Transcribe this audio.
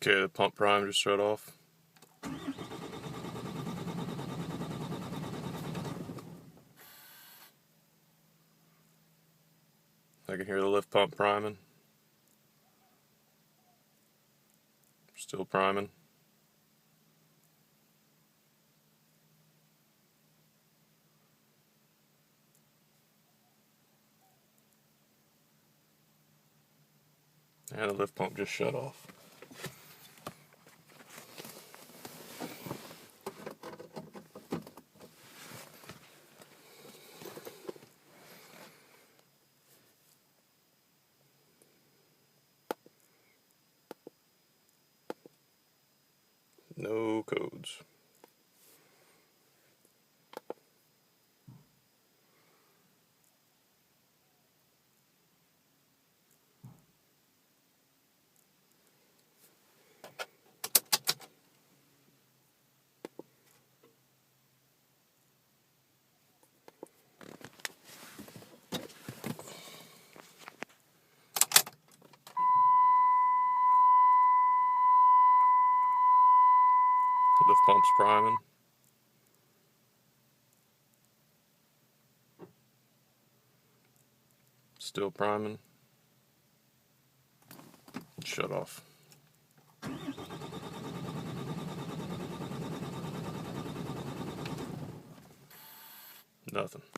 Okay, the pump prime just shut off. I can hear the lift pump priming. Still priming. And the lift pump just shut off. No codes. Lift pump's priming. Still priming. Shut off. Nothing.